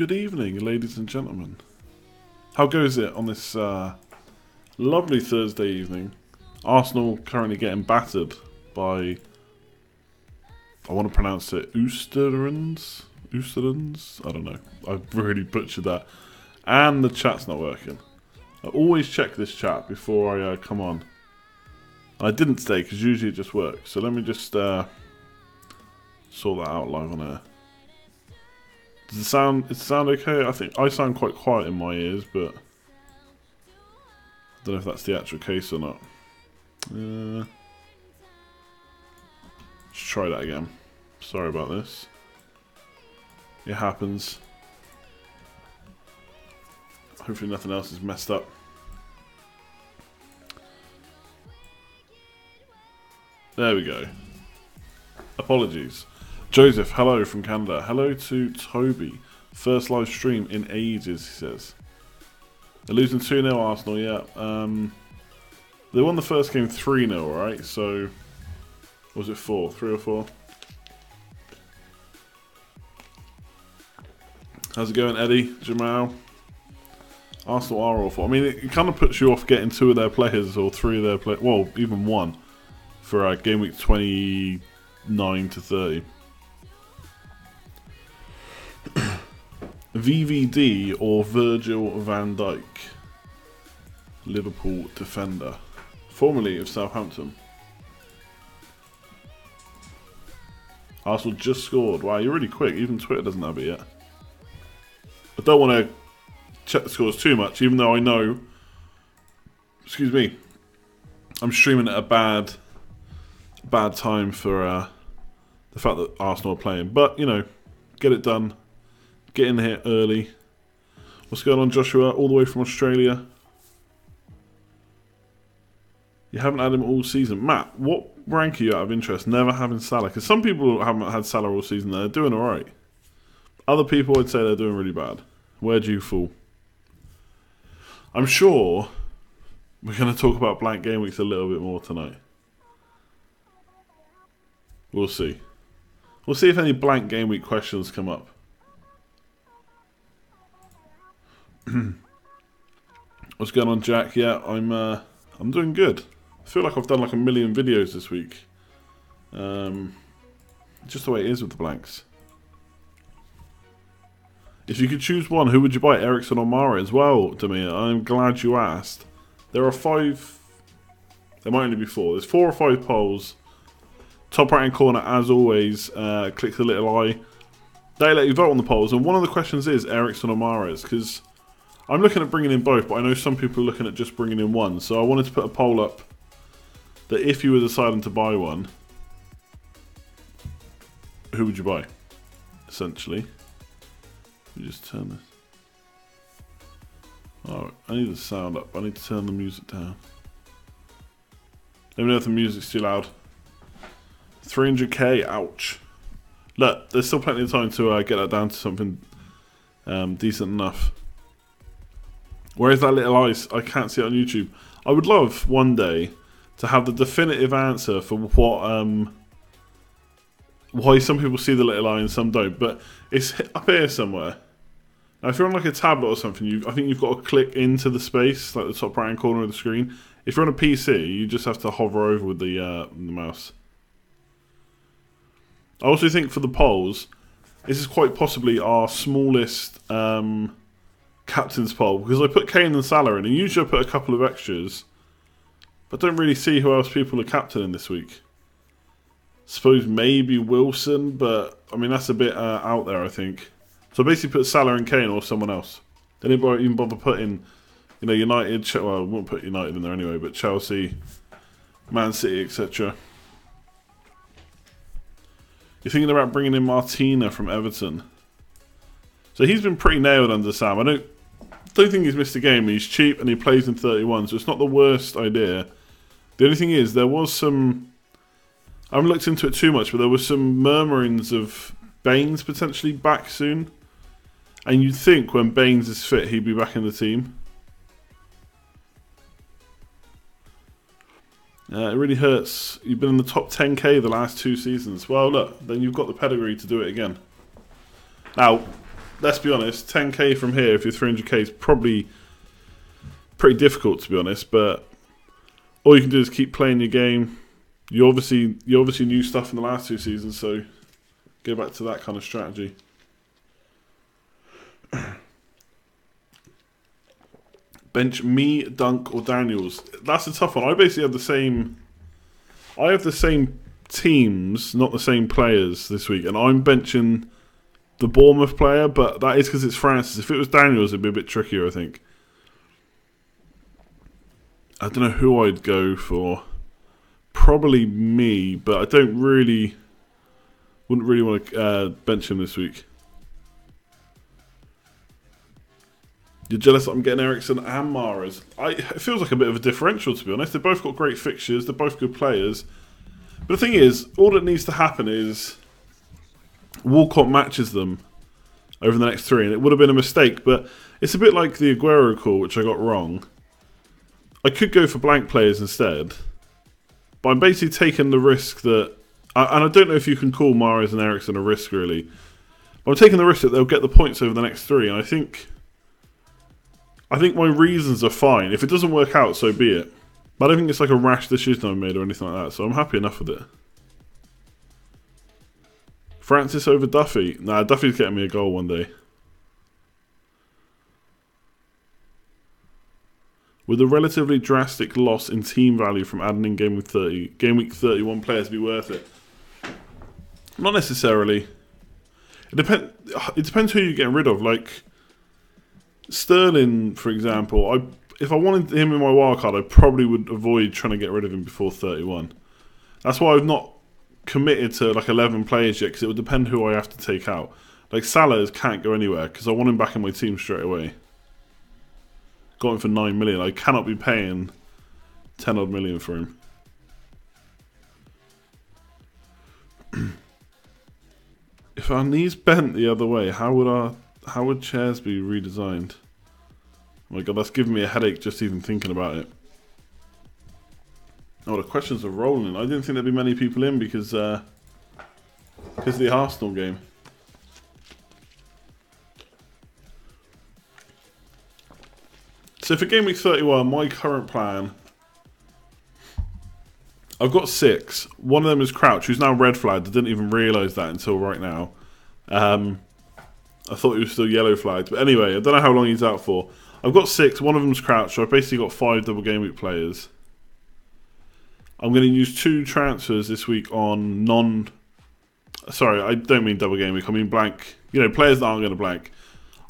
Good evening, ladies and gentlemen. How goes it on this lovely Thursday evening? Arsenal currently getting battered by, I want to pronounce it, Oosterens? I don't know. I've really butchered that. And the chat's not working. I always check this chat before I come on. I didn't today because usually it just works. So let me just sort that out live on air. Does it sound okay? I think I sound quite quiet in my ears, but I don't know if that's the actual case or not. Let's try that again. Sorry about this. It happens. Hopefully nothing else is messed up. There we go. Apologies. Joseph, hello from Canada. Hello to Toby. First live stream in ages, he says. They're losing 2-0 Arsenal, yeah. They won the first game 3-0, right? So, was it 4? 3 or 4? How's it going, Eddie? Jamal? Arsenal are awful. I mean, it kind of puts you off getting 2 of their players or 3 of their players. Well, even 1 for game week 29 to 30. VVD or Virgil van Dijk, Liverpool defender, formerly of Southampton. Arsenal just scored. Wow, you're really quick. Even Twitter doesn't have it yet. I don't want to check the scores too much, even though I know, excuse me, I'm streaming at a bad time for the fact that Arsenal are playing. But, you know, get it done. Get in here early. What's going on, Joshua? All the way from Australia. You haven't had him all season. Matt, what rank are you out of interest? Never having Salah. Because some people haven't had Salah all season. They're doing alright. Other people would say they're doing really bad. Where do you fall? I'm sure we're going to talk about blank game weeks a little bit more tonight. We'll see. We'll see if any blank game week questions come up. What's going on, Jack? Yeah, I'm doing good. I feel like I've done like a million videos this week. Just the way it is with the blanks. If you could choose one, who would you buy, Ericsson or Mahrez? Well, Demir, I'm glad you asked. There are 5. There might only be 4. There's 4 or 5 polls. Top right hand corner, as always, click the little eye. They let you vote on the polls, and one of the questions is Ericsson or Mahrez, because I'm looking at bringing in both, but I know some people are looking at just bringing in one. So I wanted to put a poll up that if you were deciding to buy one, who would you buy? Essentially. Let me just turn this. Oh, I need the sound up. I need to turn the music down. Let me know if the music's too loud. 300k, ouch. Look, there's still plenty of time to get that down to something decent enough. Where is that little ice? I can't see it on YouTube. I would love one day to have the definitive answer for what why some people see the little eye and some don't. But it's up here somewhere. Now, if you're on like a tablet or something, I think you've got to click into the space, like the top right hand corner of the screen. If you're on a PC, you just have to hover over with the mouse. I also think for the polls, this is quite possibly our smallest captain's poll, because I put Kane and Salah in, and usually I put a couple of extras, but don't really see who else people are captaining this week. Suppose maybe Wilson, but I mean that's a bit out there, I think. So I basically put Salah and Kane or someone else. They didn't even bother putting, you know, United. Well, I won't put United in there anyway, but Chelsea, Man City, etc. You're thinking about bringing in Martina from Everton. So he's been pretty nailed under Sam. I don't think he's missed a game. He's cheap and he plays in 31, so it's not the worst idea. The only thing is, there was some... I haven't looked into it too much, but there was some murmurings of Baines potentially back soon. And you'd think when Baines is fit, he'd be back in the team. It really hurts. You've been in the top 10k the last 2 seasons. Well, look, then you've got the pedigree to do it again. Now, let's be honest, 10k from here if you're 300k is probably pretty difficult, to be honest. But all you can do is keep playing your game. You obviously knew stuff in the last 2 seasons, so go back to that kind of strategy. Bench me, Dunk, or Daniels. That's a tough one. I basically have the same. I have the same teams, not the same players this week, and I'm benching the Bournemouth player, but that is because it's Francis. If it was Daniels, it'd be a bit trickier, I think. I don't know who I'd go for. Probably me, but I wouldn't really want to bench him this week. You're jealous that I'm getting Eriksen and Mahrez. It feels like a bit of a differential, to be honest. They've both got great fixtures. They're both good players. But the thing is, all that needs to happen is Walcott matches them over the next 3, and it would have been a mistake, but it's a bit like the Aguero call, which I got wrong. I could go for blank players instead, but I'm basically taking the risk that... And I don't know if you can call Mahrez and Eriksen a risk, really. But I'm taking the risk that they'll get the points over the next 3, and I think my reasons are fine. If it doesn't work out, so be it. But I don't think it's like a rash decision I've made or anything like that, so I'm happy enough with it. Francis over Duffy. Nah, Duffy's getting me a goal one day. Would a relatively drastic loss in team value from adding in Game Week 31 players be worth it? Not necessarily. It depends who you're getting rid of. Like Sterling, for example, if I wanted him in my wildcard, I probably would avoid trying to get rid of him before 31. That's why I've not committed to like 11 players yet, because it would depend who I have to take out. Like Salah can't go anywhere because I want him back in my team straight away. Got him for 9 million. I cannot be paying 10 odd million for him. If our knees bent the other way, how would chairs be redesigned? Oh my god, that's giving me a headache just even thinking about it. Oh, the questions are rolling. I didn't think there'd be many people in because of the Arsenal game. So for Game Week 31, my current plan, I've got 6. One of them is Crouch, who's now red flagged. I didn't even realise that until right now. I thought he was still yellow flagged. But anyway, I don't know how long he's out for. I've got 6. One of them's Crouch, so I've basically got 5 double Game Week players. I'm going to use 2 transfers this week on Sorry, I don't mean double Game Week. I mean blank. You know, players that aren't going to blank.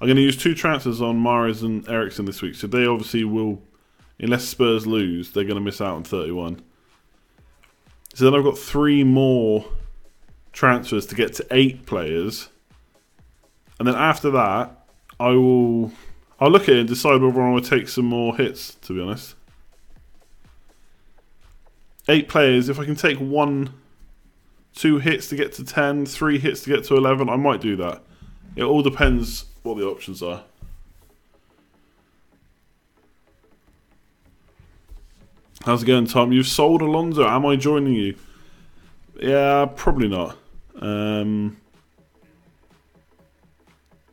I'm going to use 2 transfers on Mahrez and Eriksen this week. So they obviously will, unless Spurs lose, they're going to miss out on 31. So then I've got 3 more transfers to get to 8 players. And then after that, I'll look at it and decide whether I want to take some more hits, to be honest. 8 players, if I can take 2 hits to get to 10, 3 hits to get to 11, I might do that. It all depends what the options are. How's it going, Tom? You've sold Alonso. Am I joining you? Yeah, probably not. The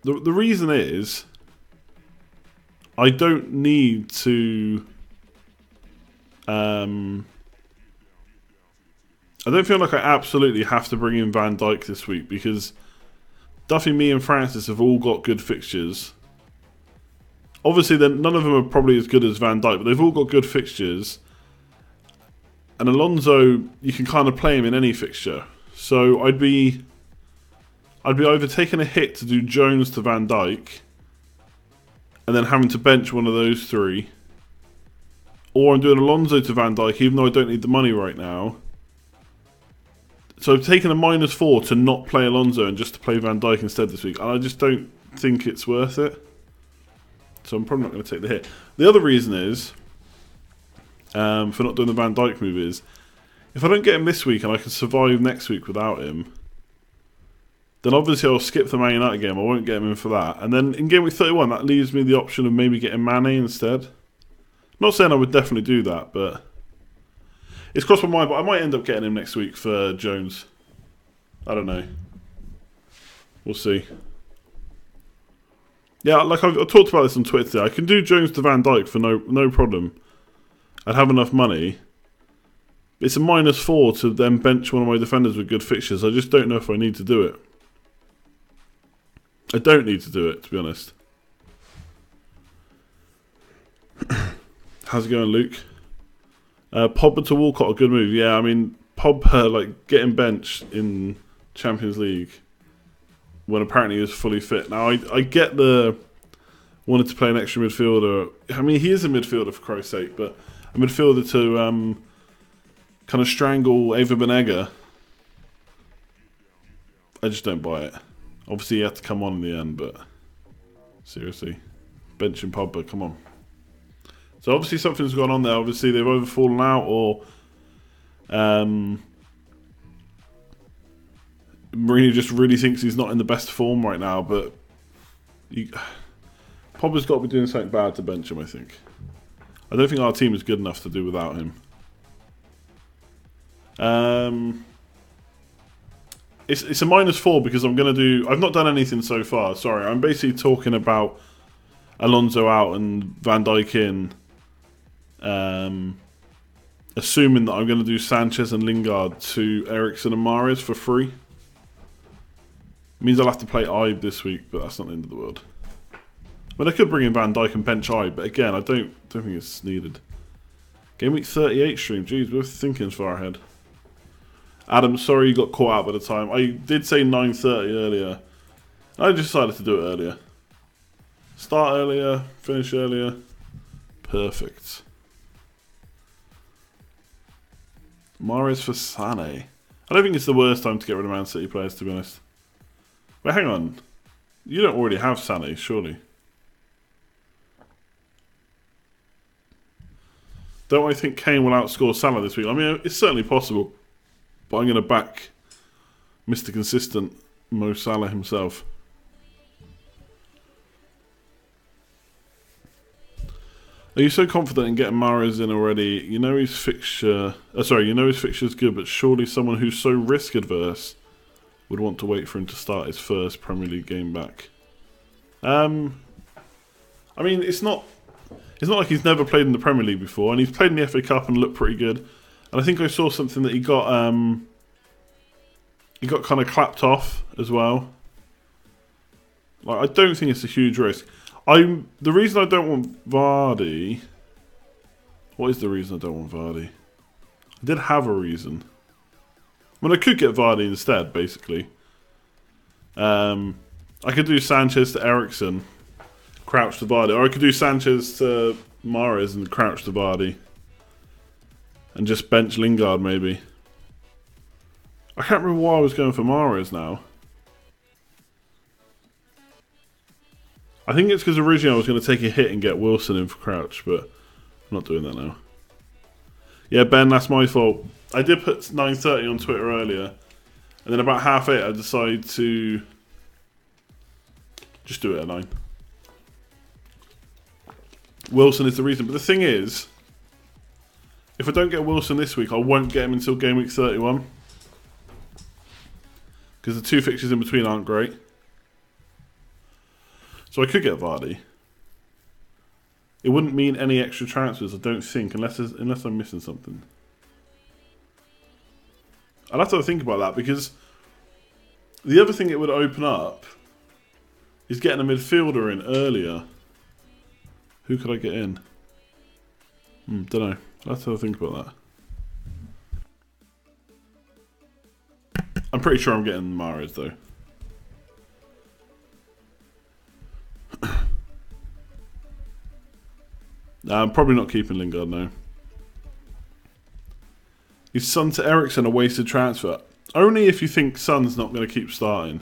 reason is I don't need to. I don't feel like I absolutely have to bring in Van Dijk this week because Duffy, me and Francis have all got good fixtures. Obviously, none of them are probably as good as Van Dijk, but they've all got good fixtures. And Alonso, you can kind of play him in any fixture. So I'd be either taking a hit to do Jones to Van Dijk, and then having to bench one of those 3, or I'm doing Alonso to Van Dijk, even though I don't need the money right now. So I've taken a -4 to not play Alonso and just to play Van Dijk instead this week. And I just don't think it's worth it. So I'm probably not going to take the hit. The other reason is, for not doing the Van Dijk move is, if I don't get him this week and I can survive next week without him, then obviously I'll skip the Man United game. I won't get him in for that. And then in Game Week 31, that leaves me the option of maybe getting Mane instead. Not saying I would definitely do that, but it's crossed my mind, but I might end up getting him next week for Jones. I don't know. We'll see. Yeah, like I talked about this on Twitter. I can do Jones to Van Dijk for no problem. I'd have enough money. It's a -4 to then bench one of my defenders with good fixtures. I just don't know if I need to do it. I don't need to do it, to be honest. How's it going, Luke? Pogba to Walcott, a good move. Yeah, I mean, Pogba, like, getting benched in Champions League when apparently he was fully fit. Now, I get the wanted to play an extra midfielder. I mean, he is a midfielder, for Christ's sake, but a midfielder to kind of strangle Ava Benega. I just don't buy it. Obviously, he had to come on in the end, but seriously, benching Pogba, come on. So obviously something's gone on there. Obviously they've either fallen out or Mourinho just really thinks he's not in the best form right now. But Pogba's got to be doing something bad to bench him, I think. I don't think our team is good enough to do without him. It's a -4 because I'm going to do... I've not done anything so far, sorry. I'm basically talking about Alonso out and Van Dijk in. Assuming that I'm going to do Sanchez and Lingard to Eriksen and Mahrez for free. Means I'll have to play Ibe this week, but that's not the end of the world. I mean, I could bring in Van Dijk and bench Ibe, but again, I don't think it's needed. Gameweek 38 stream. Jeez, we're thinking far ahead. Adam, sorry you got caught out by the time. I did say 9:30 earlier. I decided to do it earlier. Start earlier, finish earlier. Perfect. Mahrez for Sané. I don't think it's the worst time to get rid of Man City players, to be honest. Wait, hang on. You don't already have Sané, surely? Don't I think Kane will outscore Salah this week? I mean, it's certainly possible. But I'm going to back Mr. Consistent Mo Salah himself. Are you so confident in getting Mahrez in already? You know his fixture... you know his fixture's good, but surely someone who's so risk-adverse would want to wait for him to start his first Premier League game back. I mean, it's not like he's never played in the Premier League before, and he's played in the FA Cup and looked pretty good. And I think I saw something that he got kind of clapped off as well. Like, I don't think it's a huge risk. The reason I don't want Vardy... What is the reason I don't want Vardy? I did have a reason. I mean, I could get Vardy instead, basically. I could do Sanchez to Eriksen, crouch to Vardy. Or I could do Sanchez to Mahrez and crouch to Vardy. And just bench Lingard, maybe. I can't remember why I was going for Mahrez now. I think it's because originally I was going to take a hit and get Wilson in for crouch, but I'm not doing that now. Yeah, Ben, that's my fault. I did put 9:30 on Twitter earlier, and then about 8:30 I decided to just do it at 9. Wilson is the reason, but the thing is, if I don't get Wilson this week, I won't get him until game week 31. Because the 2 fixtures in between aren't great. So I could get Vardy. It wouldn't mean any extra transfers, I don't think, unless I'm missing something. I'll have to think about that, because the other thing it would open up is getting a midfielder in earlier. Who could I get in? Don't know. I'll have to think about that. I'm pretty sure I'm getting Mahrez though. I'm probably not keeping Lingard now. Is Son to Eriksen a wasted transfer? Only if you think Son's not going to keep starting.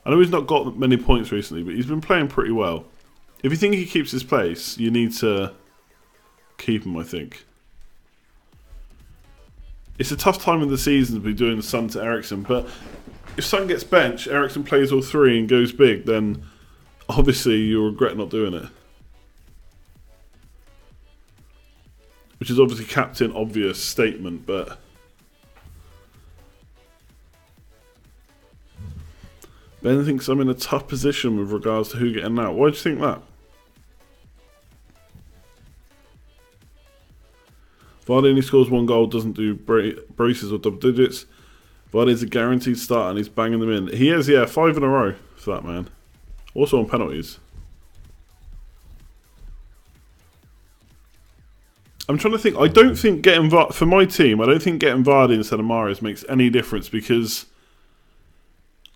I know he's not got many points recently, but he's been playing pretty well. If you think he keeps his place, you need to keep him, I think. It's a tough time of the season to be doing the Son to Eriksen, but if Son gets benched, Eriksen plays all 3 and goes big, then obviously you'll regret not doing it. Which is obviously Captain Obvious statement, but Ben thinks I'm in a tough position with regards to who getting out. Why do you think that? Vardy only scores 1 goal, doesn't do braces or double digits. Vardy's a guaranteed start and he's banging them in. He is, yeah, 5 in a row for that man. Also on penalties. I'm trying to think. I don't think getting for my team, I don't think getting Vardy instead of Mahrez makes any difference because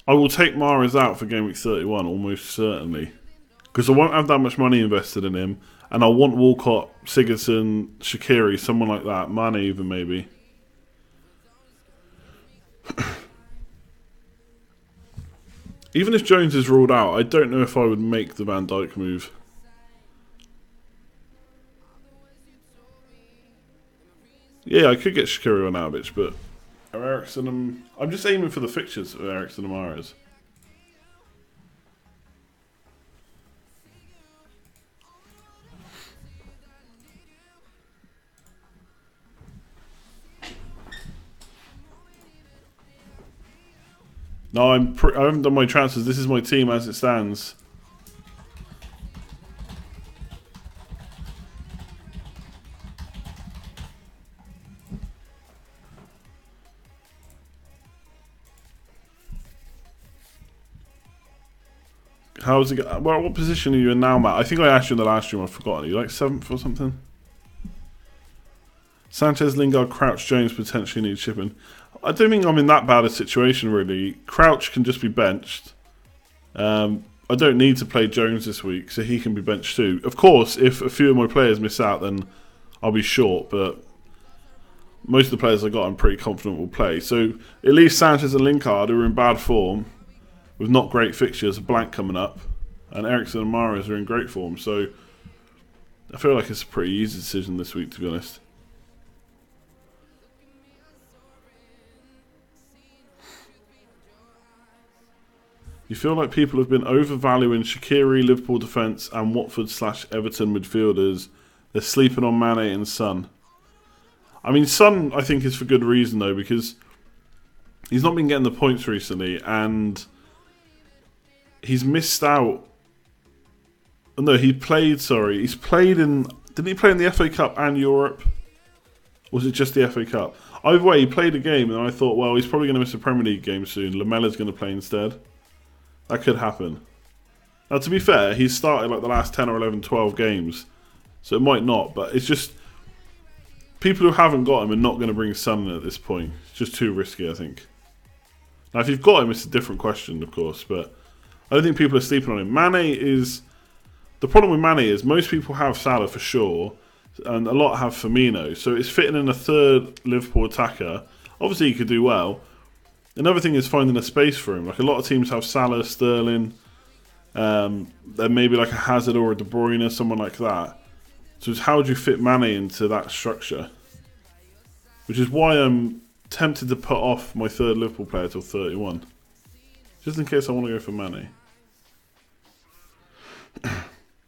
I will take Mahrez out for Game Week 31 almost certainly. Because I won't have that much money invested in him. And I want Walcott, Sigurdsson, Shaqiri, someone like that. Mane even maybe. Even if Jones is ruled out, I don't know if I would make the Van Dijk move. Yeah, I could get Shaqiri on Albich, but Eriksen, I'm just aiming for the fixtures of Eriksen and Mahrez. No, I haven't done my transfers. This is my team as it stands. How's it? Well, what position are you in now, Matt? I think I asked you in the last stream. I've forgotten. Are you like 7th or something? Sanchez, Lingard, Crouch, Jones potentially need shipping. I don't think I'm in that bad a situation, really. Crouch can just be benched. I don't need to play Jones this week, so he can be benched too. Of course, if a few of my players miss out, then I'll be short, but most of the players I got I'm pretty confident will play. So at least Sanchez and Lingard, who are in bad form, with not great fixtures, a blank coming up, and Eriksen and Mahrez are in great form, so I feel like it's a pretty easy decision this week, to be honest. You feel like people have been overvaluing Shaqiri, Liverpool defence, and Watford/Everton midfielders. They're sleeping on Mane and Son. I mean, Son, I think, is for good reason, though, because he's not been getting the points recently, and he's missed out. No, he's played in... Didn't he play in the FA Cup and Europe? Or was it just the FA Cup? Either way, he played a game, and I thought, well, he's probably going to miss a Premier League game soon. Lamella's going to play instead. That could happen. Now, to be fair, he's started like the last 10 or 11, 12 games. So it might not, but it's just... People who haven't got him are not going to bring Son in at this point. It's just too risky, I think. Now, if you've got him, it's a different question, of course, but I don't think people are sleeping on him. Mane is... The problem with Mane is most people have Salah for sure, and a lot have Firmino. So it's fitting in a third Liverpool attacker. Obviously, he could do well. Another thing is finding a space for him. Like a lot of teams have Salah, Sterling, then maybe like a Hazard or a De Bruyne, someone like that. So it's how do you fit Mane into that structure? Which is why I'm tempted to put off my third Liverpool player till 31. Just in case I want to go for Mane.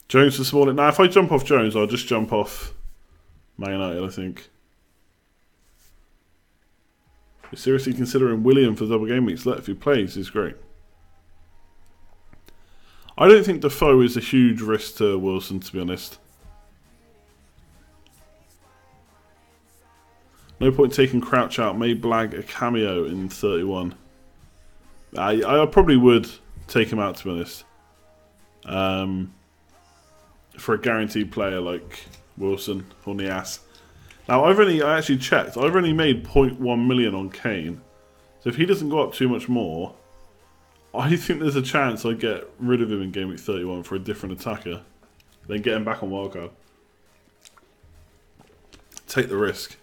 Jones for Smalling. Now if I jump off Jones, I'll just jump off Man United, I think. You're seriously considering William for double game weeks. Let if he plays is great. I don't think Defoe is a huge risk to Wilson, to be honest. No point taking Crouch out. May blag a cameo in 31. I probably would take him out, to be honest. For a guaranteed player like Wilson or Nias. Now, I actually checked. I've only made 0.1 million on Kane. So if he doesn't go up too much more, I think there's a chance I get rid of him in Game Week 31 for a different attacker. Then get him back on Wildcard. Take the risk.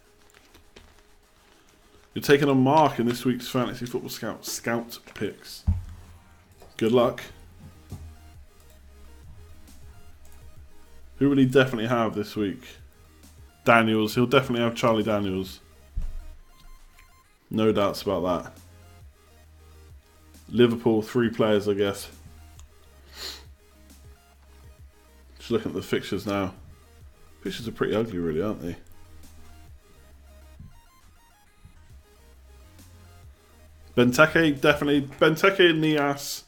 You're taking on Mark in this week's Fantasy Football Scout picks. Good luck. Who will he definitely have this week? Daniels. He'll definitely have Charlie Daniels. No doubts about that. Liverpool, 3 players, I guess. Just looking at the fixtures now. Fixtures are pretty ugly, really, aren't they? Benteke, definitely. Benteke and Nias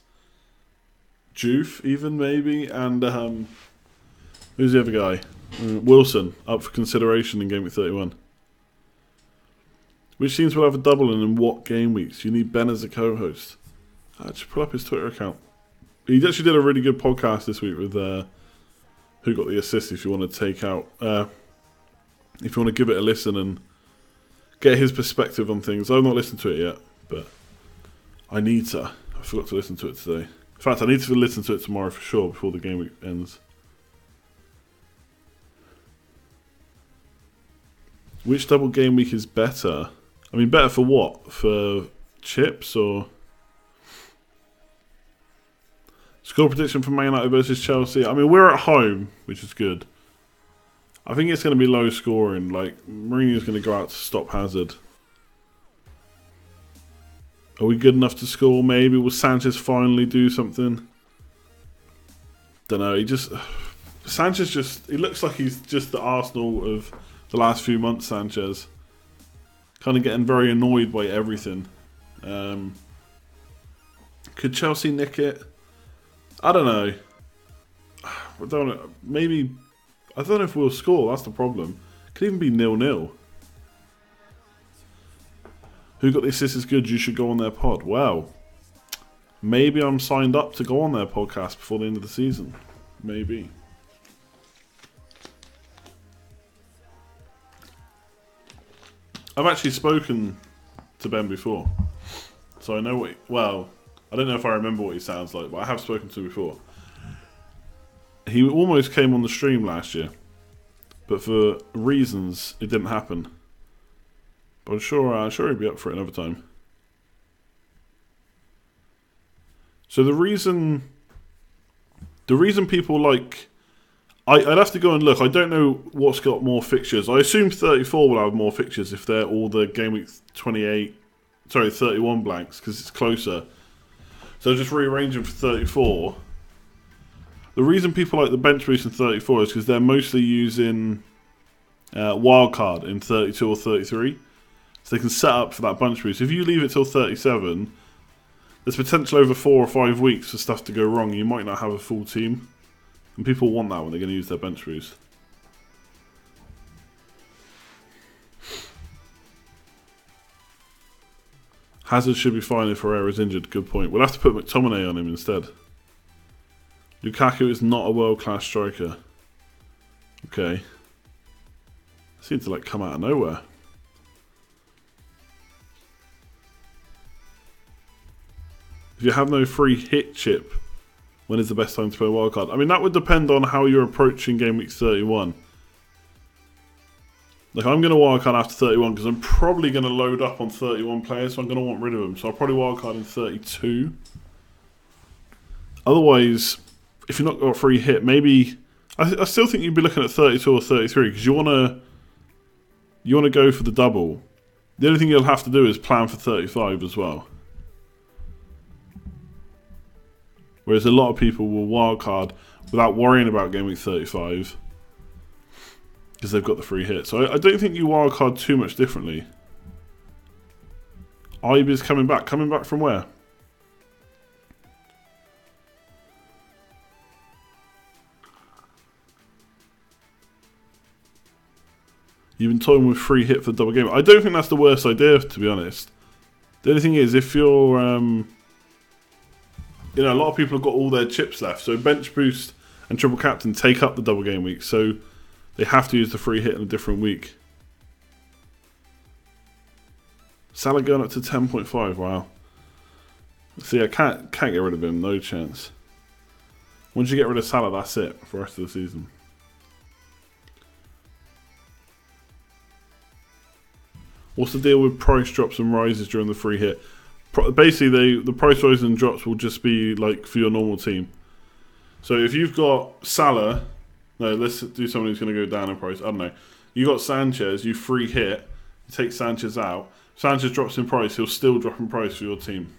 Juve, even maybe, and who's the other guy? Wilson, up for consideration in Game Week 31. Which teams will have a double and in what game weeks? You need Ben as a co-host. Just pull up his Twitter account. He actually did a really good podcast this week with Who Got the Assist, if you want to take out... if you want to give it a listen and get his perspective on things. I've not listened to it yet, but I need to. I forgot to listen to it today. In fact, I need to listen to it tomorrow for sure before the game week ends. Which double game week is better? I mean, better for what? For chips or... Score prediction for Man United versus Chelsea. I mean, we're at home, which is good. I think it's going to be low scoring. Like, Mourinho's going to go out to stop Hazard. Are we good enough to score? Maybe. Will Sanchez finally do something? Don't know. Sanchez just... He looks like he's just the Arsenal of the last few months, Sanchez. Kind of getting very annoyed by everything. Could Chelsea nick it? I don't know. Maybe... I don't know if we'll score, that's the problem. Could even be 0-0. Who Got the Assist is good, you should go on their pod. Well, maybe I'm signed up to go on their podcast before the end of the season. Maybe. I've actually spoken to Ben before. So I know what I don't know if I remember what he sounds like, but I have spoken to him before. He almost came on the stream last year, but for reasons it didn't happen. But I'm sure he'd be up for it another time. So the reason people like... I'd have to go and look. I don't know what's got more fixtures. I assume 34 will have more fixtures if they're all the Game Week 31 blanks, because it's closer. So just rearranging for 34. The reason people like the bench boost in 34 is because they're mostly using Wildcard in 32 or 33. So they can set up for that bench boost. If you leave it till 37, there's potential over 4 or 5 weeks for stuff to go wrong. You might not have a full team. And people want that when they're going to use their bench boost. Hazard should be fine if Herrera's injured. Good point. We'll have to put McTominay on him instead. Lukaku is not a world-class striker. Okay. Seems to come out of nowhere. If you have no free hit chip, when is the best time to play wildcard? I mean, that would depend on how you're approaching Game Week 31. I'm going to wildcard after 31 because I'm probably going to load up on 31 players, so I'm going to want rid of them. So I'll probably wildcard in 32. Otherwise, if you're not got a free hit, maybe... I still think you'd be looking at 32 or 33 because you want to go for the double. The only thing you'll have to do is plan for 35 as well. Whereas a lot of people will wildcard without worrying about Game Week 35 because they've got the free hit. So I don't think you wildcard too much differently. Ibe is coming back. Coming back from where? You've been toying with free hit for the double game. I don't think that's the worst idea, to be honest. The only thing is, if you're... a lot of people have got all their chips left. So bench boost and triple captain take up the double game week. So they have to use the free hit in a different week. Salah going up to 10.5. Wow. See, I can't get rid of him. No chance. Once you get rid of Salah, that's it for the rest of the season. What's the deal with price drops and rises during the free hit? Basically, the price rises and drops will just be for your normal team. So if you've got Salah, no, let's do someone who's going to go down in price. I don't know. You got Sanchez, you free hit, you take Sanchez out. Sanchez drops in price, he'll still drop in price for your team.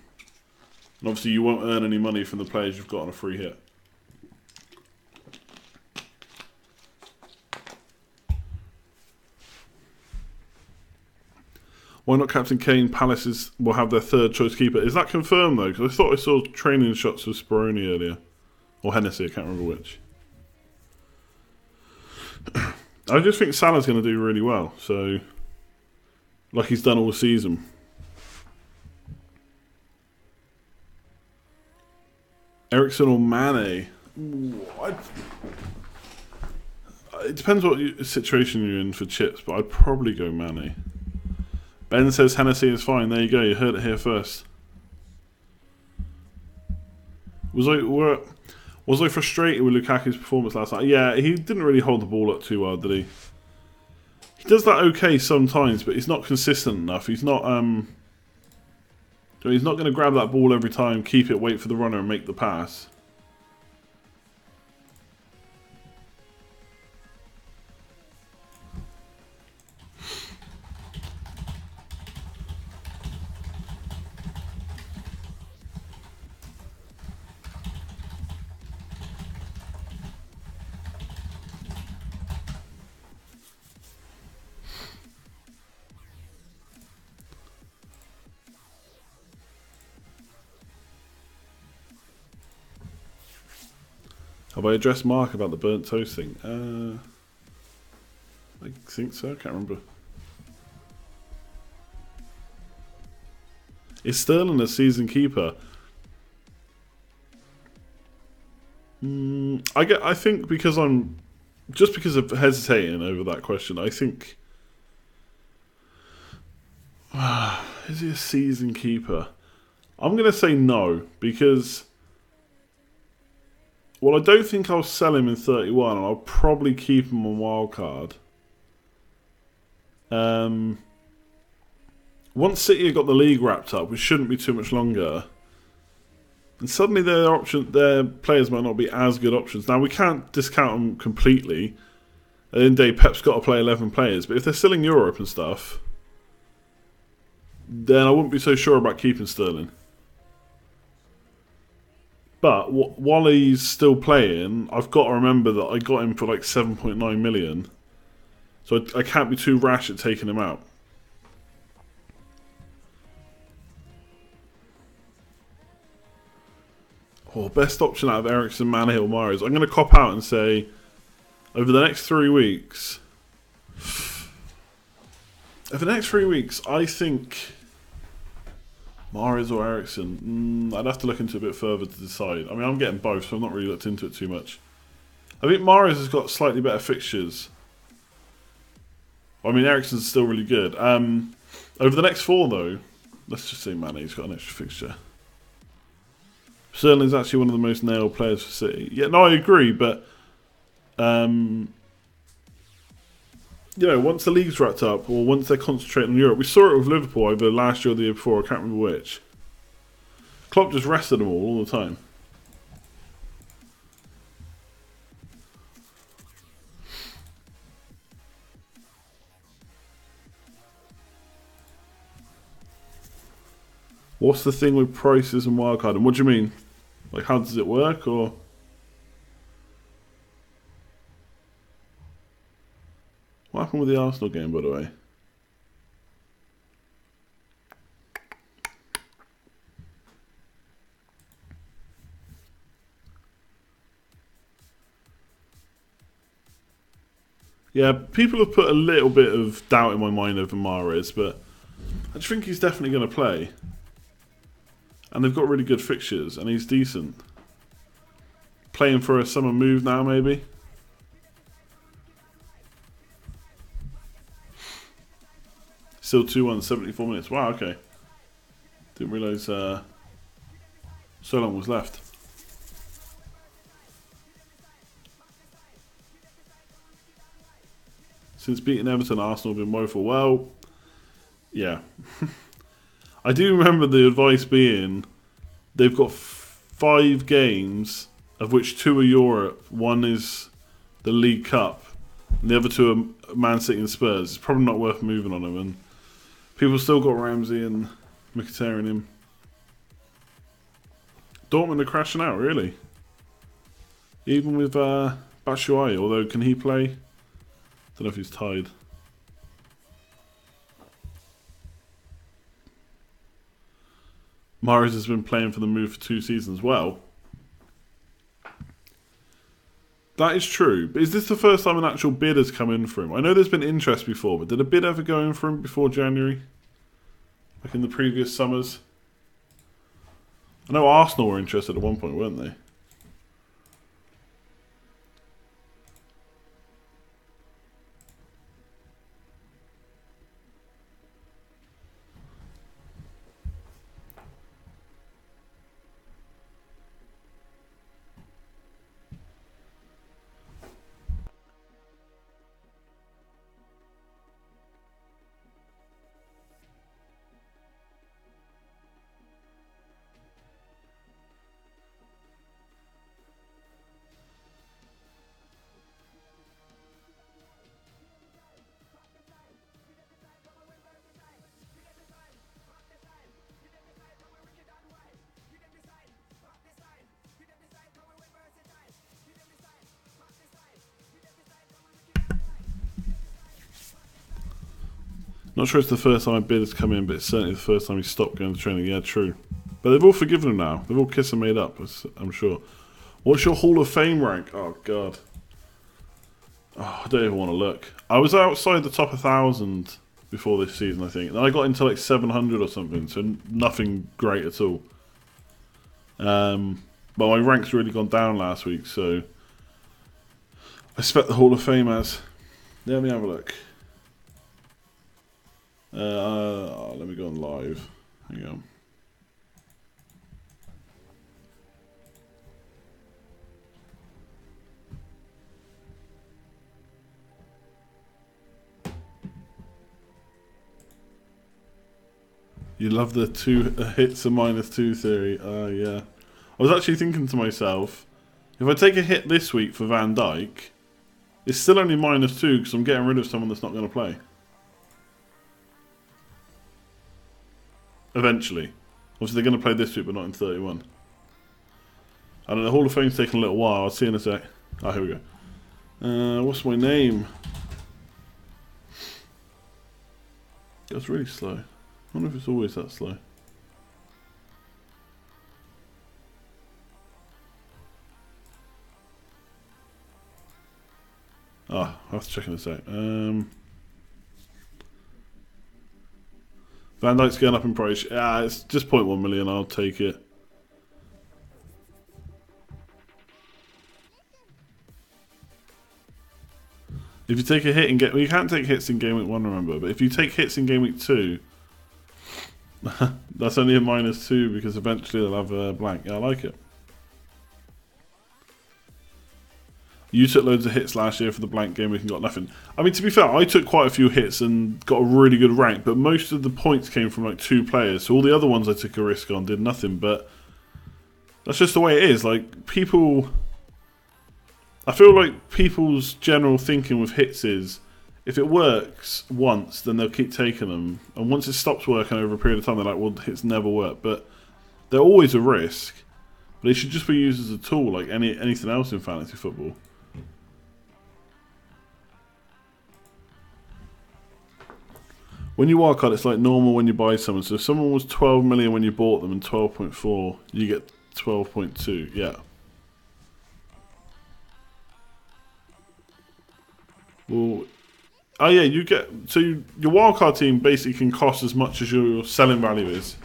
And obviously, you won't earn any money from the players you've got on a free hit. Why not Captain Kane? Palace will have their third choice keeper. Is that confirmed though? Because I thought I saw training shots of Speroni earlier. Or Hennessy, I can't remember which. I just think Salah's going to do really well. So, like he's done all season. Eriksen or Mane? It depends what situation you're in for chips, but I'd probably go Mane. Ben says Hennessy is fine. There you go. You heard it here first. Was I frustrated with Lukaku's performance last night? Yeah, he didn't really hold the ball up too well, did he? He does that okay sometimes, but he's not consistent enough. He's not going to grab that ball every time, keep it, wait for the runner, and make the pass. Have I addressed Mark about the burnt toast thing? I think so, I can't remember. Is Sterling a season keeper? I think because I'm just because of hesitating over that question, I think is he a season keeper? I'm gonna say no, because well, I don't think I'll sell him in 31, and I'll probably keep him on Wildcard. Once City have got the league wrapped up, which shouldn't be too much longer, and suddenly their players might not be as good options. Now, we can't discount them completely. At the end of the day, Pep's got to play 11 players, but if they're still in Europe and stuff, then I wouldn't be so sure about keeping Sterling. But while he's still playing, I've got to remember that I got him for like 7.9 million. So I can't be too rash at taking him out. Oh, best option out of Eriksen, Mane or Mahrez. I'm going to cop out and say, over the next 3 weeks... Over the next 3 weeks, I think... Mahrez or Eriksen? I'd have to look into it a bit further to decide. I mean, I'm getting both, so I've not really looked into it too much. I think Mahrez has got slightly better fixtures. I mean, Eriksen's still really good. Over the next 4, though, let's just say Mane's got an extra fixture. Sterling's actually one of the most nailed players for City. Yeah, no, I agree, but... you know, once the league's wrapped up, or once they're concentrating on Europe, we saw it with Liverpool over last year or the year before, I can't remember which. Klopp just rested them all the time. What's the thing with prices and wildcard? And what do you mean? Like, how does it work, or...? What happened with the Arsenal game, by the way? Yeah, people have put a little bit of doubt in my mind over Mahrez, but I just think he's definitely going to play. And they've got really good fixtures, and he's decent. Playing for a summer move now, maybe? Still 2-1, 74 minutes. Wow, okay. Didn't realise so long was left. Since beating Everton, Arsenal have been woeful. Well, yeah. I do remember the advice being they've got 5 games, of which 2 are Europe, 1 is the League Cup, and the other 2 are Man City and Spurs. It's probably not worth moving on them, and people still got Ramsey and Mkhitaryan in. Dortmund are crashing out, really. Even with Batshuayi, although can he play? Don't know if he's tied. Mahrez has been playing for the move for 2 seasons. Well, That is true. But is this the first time an actual bid has come in for him? I know there's been interest before, but did a bid ever go in for him before January? Like in the previous summers? I know Arsenal were interested at one point, weren't they? Not sure it's the first time a bid has come in, but it's certainly the first time he stopped going to training. Yeah, true. But they've all forgiven him now. They've all kissed and made up, I'm sure. What's your Hall of Fame rank? Oh, God. Oh, I don't even want to look. I was outside the top 1,000 before this season, I think. Then I got into like 700 or something, so nothing great at all. But my rank's really gone down last week, so I expect the Hall of Fame as. Let me have a look. Let me go on live. Hang on. You love the hits and -2 theory. Yeah. I was actually thinking to myself, if I take a hit this week for Van Dijk, it's still only -2 because I'm getting rid of someone that's not going to play. Eventually. Obviously they're going to play this week but not in 31. I don't know, Hall of Fame's taking a little while. I'll see in a sec. Oh, here we go. What's my name? That's really slow. I wonder if it's always that slow. Ah, I'll have to check in a sec. Van Dijk's going up in price. Yeah, it's just 0.1 million. I'll take it. If you take a hit in game, well, you can't take hits in game week 1, remember. But if you take hits in game week 2, that's only a -2 because eventually they'll have a blank. Yeah, I like it. You took loads of hits last year for the blank game week and got nothing. I mean, to be fair, I took quite a few hits and got a really good rank, but most of the points came from like 2 players. So all the other ones I took a risk on did nothing, but that's just the way it is. Like, people... I feel like people's general thinking with hits is, if it works once, then they'll keep taking them. And once it stops working over a period of time, they're like, well, hits never work. But they're always a risk. But they should just be used as a tool, like anything else in fantasy football. When you wildcard, it's like normal when you buy someone. So if someone was 12 million when you bought them and 12.4, you get 12.2. Yeah. Well, oh yeah, you get... So your wildcard team basically can cost as much as your selling value is.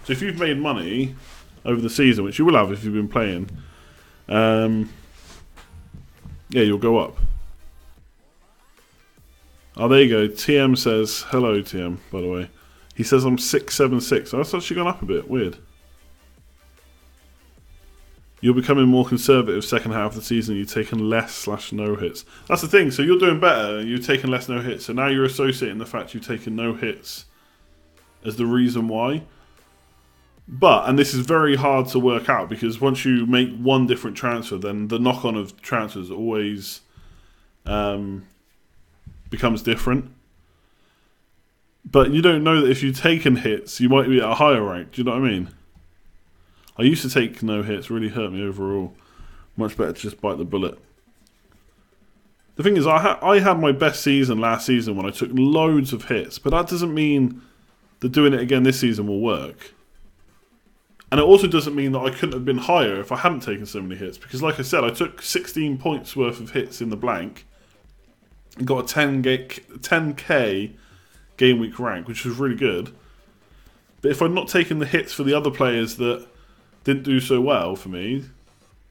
So if you've made money over the season, which you will have if you've been playing, yeah, you'll go up. Oh, there you go. TM says... Hello, TM, by the way. He says I'm 676. Oh, that's actually gone up a bit. Weird. You're becoming more conservative second half of the season. You're taking less/no hits. That's the thing. So you're doing better. You're taking less no hits. So now you're associating the fact you've taken no hits as the reason why. But, and this is very hard to work out, because once you make one different transfer, then the knock-on of transfers always becomes different. But you don't know that if you've taken hits, you might be at a higher rank. Do you know what I mean? I used to take no hits, really hurt me overall. Much better to just bite the bullet. The thing is, I had my best season last season when I took loads of hits, but that doesn't mean that doing it again this season will work. And it also doesn't mean that I couldn't have been higher if I hadn't taken so many hits. Because like I said, I took 16 points worth of hits in the blank. And got a 10k game week rank, which was really good. But if I'd not taken the hits for the other players that didn't do so well for me,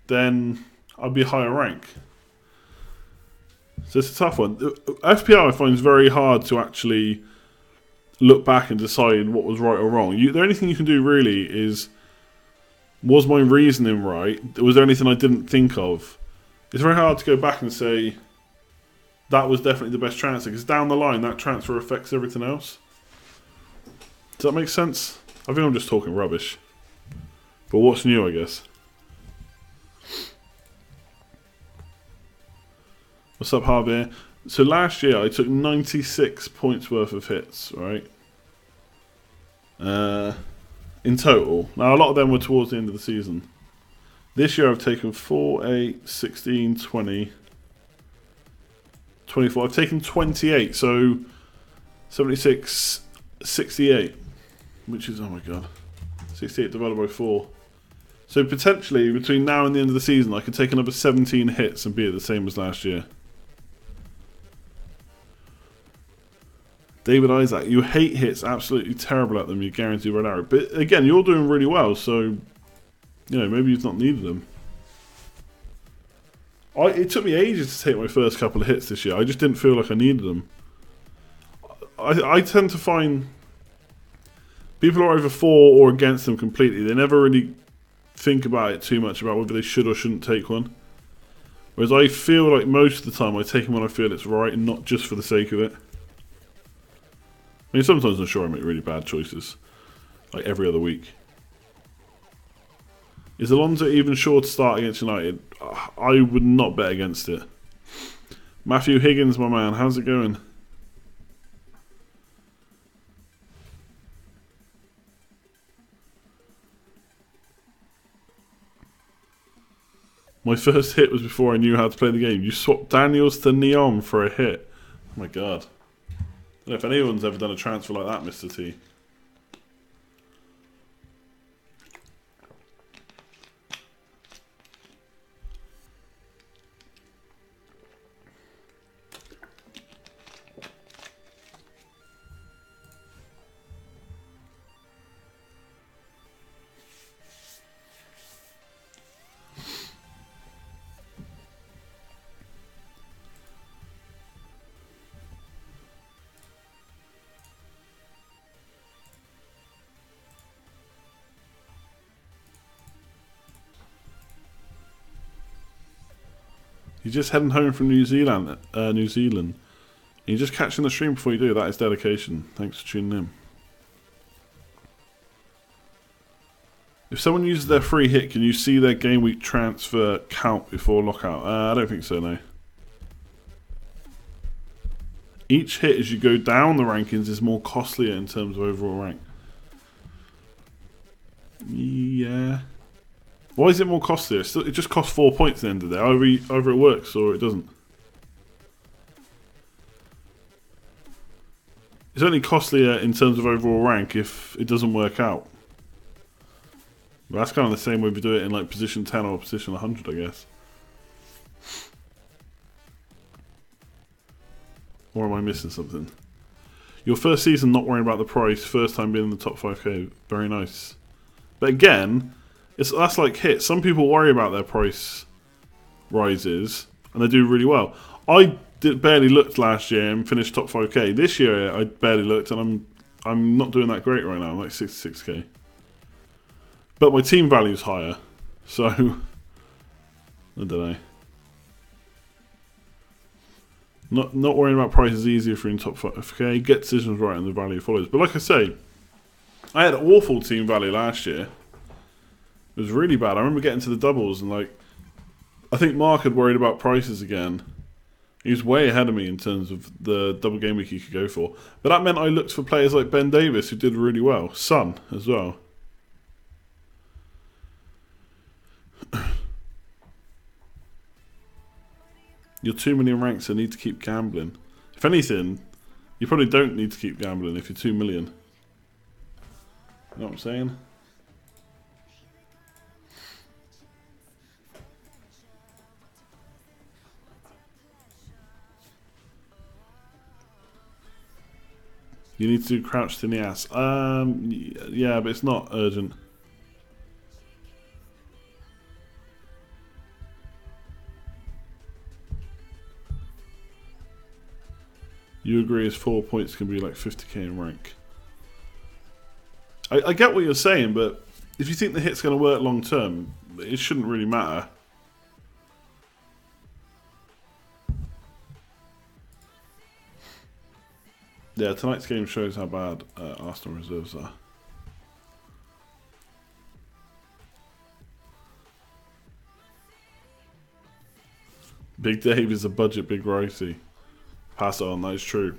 then I'd be a higher rank. So it's a tough one. FPL I find is very hard to actually look back and decide what was right or wrong. The only thing you can do really is, was my reasoning right? Was there anything I didn't think of? It's very hard to go back and say that was definitely the best transfer, because down the line that transfer affects everything else. Does that make sense? I think I'm just talking rubbish. But what's new, I guess? What's up, Javier? So last year I took 96 points worth of hits, right? In total. Now a lot of them were towards the end of the season. This year I've taken 4, 8, 16, 20, 24. I've taken 28, so 76, 68. Which is, oh my god, 68 divided by 4. So potentially between now and the end of the season I could take another 17 hits and be at the same as last year. David Isaac, you hate hits, absolutely terrible at them, you guarantee red arrow. But again, you're doing really well, so you know, maybe you've not needed them. It took me ages to take my first couple of hits this year. I just didn't feel like I needed them. I tend to find people are either for or against them completely. They never really think about it too much about whether they should or shouldn't take one. Whereas I feel like most of the time I take them when I feel it's right and not just for the sake of it. I mean, sometimes I'm sure I make really bad choices, like every other week. Is Alonso even sure to start against United? I would not bet against it. Matthew Higgins, my man, how's it going? My first hit was before I knew how to play the game. You swapped Daniels to Neon for a hit. Oh my god. I don't know if anyone's ever done a transfer like that, Mr. T. You're just heading home from New Zealand. You're just catching the stream before you do. That is dedication. Thanks for tuning in. If someone uses their free hit, can you see their game week transfer count before lockout? I don't think so, no. Each hit as you go down the rankings is more costlier in terms of overall rank. Yeah. Why is it more costlier? It just costs 4 points at the end of the day. Either it works or it doesn't. It's only costlier in terms of overall rank if it doesn't work out. But that's kind of the same way we do it in like position 10 or position 100, I guess. Or am I missing something? Your first season not worrying about the price, first time being in the top 5k. Very nice. But again, that's like hits. Some people worry about their price rises, and they do really well. I barely looked last year and finished top 5k. This year I barely looked, and I'm not doing that great right now. I'm like 66k. But my team value is higher, so I don't know. Not worrying about price is easier if you're in top 5k. Get decisions right, and the value follows. But like I say, I had awful team value last year. It was really bad. I remember getting to the doubles and like, I think Mark had worried about prices again. He was way ahead of me in terms of the double game week he could go for. But that meant I looked for players like Ben Davis who did really well. Son as well. You're 2 million ranks, so need to keep gambling. If anything, you probably don't need to keep gambling if you're 2 million. You know what I'm saying? You need to do crouched in the ass. Yeah, but it's not urgent. You agree his 4 points can be like 50k in rank. I get what you're saying, but if you think the hit's going to work long term, it shouldn't really matter. Yeah, tonight's game shows how bad Arsenal reserves are. Big Dave is a budget big righty. Pass it on, that is true.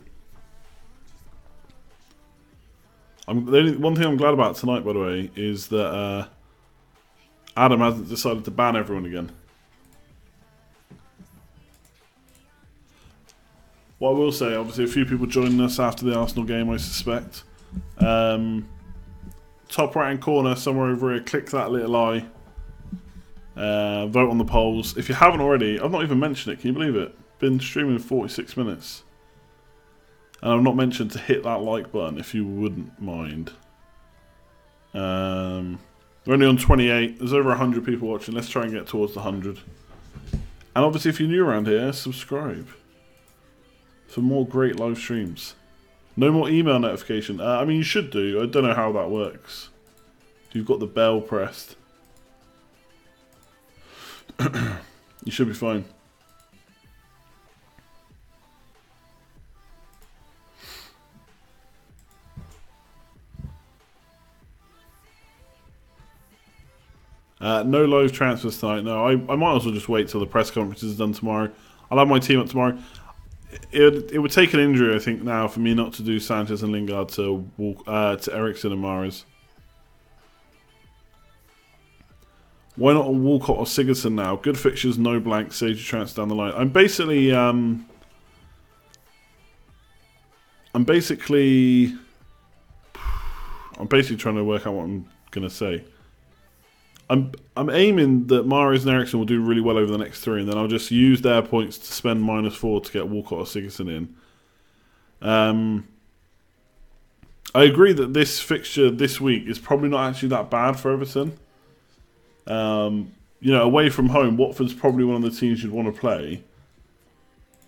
One thing I'm glad about tonight, by the way, is that Adam hasn't decided to ban everyone again. What I will say, obviously, a few people joined us after the Arsenal game, I suspect. Top right hand corner, somewhere over here, click that little eye. Vote on the polls. If you haven't already, I've not even mentioned it, can you believe it? Been streaming 46 minutes. And I've not mentioned to hit that like button, if you wouldn't mind. We're only on 28, there's over 100 people watching, let's try and get towards the 100. And obviously if you're new around here, subscribe. For more great live streams. No more email notification. I mean, you should do. I don't know how that works. You've got the bell pressed. You should be fine. No live transfers tonight. No, I might as well just wait till the press conference is done tomorrow. I'll have my team up tomorrow. It would take an injury, I think, now for me not to do Sanchez and Lingard to Eriksen and Mahrez. Why not a Walcott or Sigurdsson now? Good fixtures, no blanks, save your transfer down the line. I'm basically trying to work out what I'm gonna say. I'm aiming that Mahrez and Eriksen will do really well over the next 3, and then I'll just use their points to spend -4 to get Walcott or Sigurdsson in. I agree that this fixture this week is probably not actually that bad for Everton. You know, away from home, Watford's probably one of the teams you'd want to play.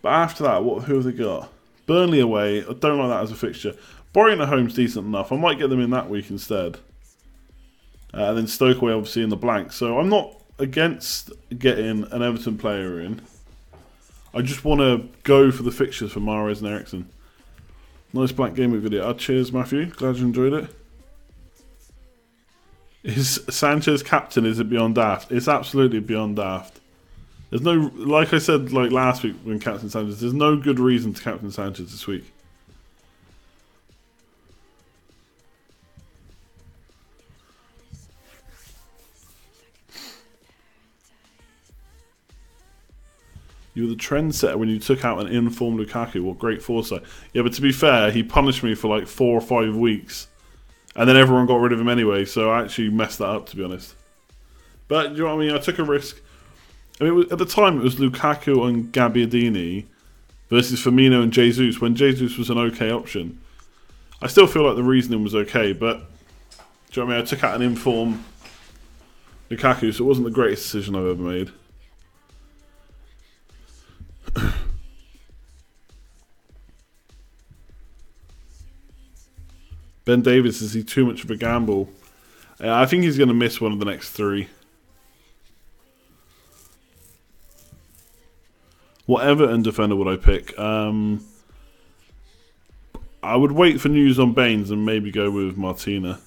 But after that, who have they got? Burnley away. I don't like that as a fixture. Borient at home's decent enough. I might get them in that week instead. And then Stoke away, obviously, in the blank. So I'm not against getting an Everton player in. I just want to go for the fixtures for Mahrez and Eriksen. Nice Black Gameweek video. Cheers, Matthew. Glad you enjoyed it. Is Sanchez captain? Is it beyond daft? It's absolutely beyond daft. There's no, like I said, like last week when captain Sanchez, there's no good reason to captain Sanchez this week. You were the trendsetter when you took out an informed Lukaku. What great foresight. Yeah, but to be fair, he punished me for like 4 or 5 weeks. And then everyone got rid of him anyway, so I actually messed that up, to be honest. But, you know what I mean? I took a risk. I mean, at the time, it was Lukaku and Gabbiadini versus Firmino and Jesus, when Jesus was an okay option. I still feel like the reasoning was okay, but do you know what I mean? I took out an informed Lukaku, so it wasn't the greatest decision I've ever made. Ben Davies, is he too much of a gamble? I think he's going to miss one of the next 3. What Everton defender would I pick? I would wait for news on Baines and maybe go with Martina.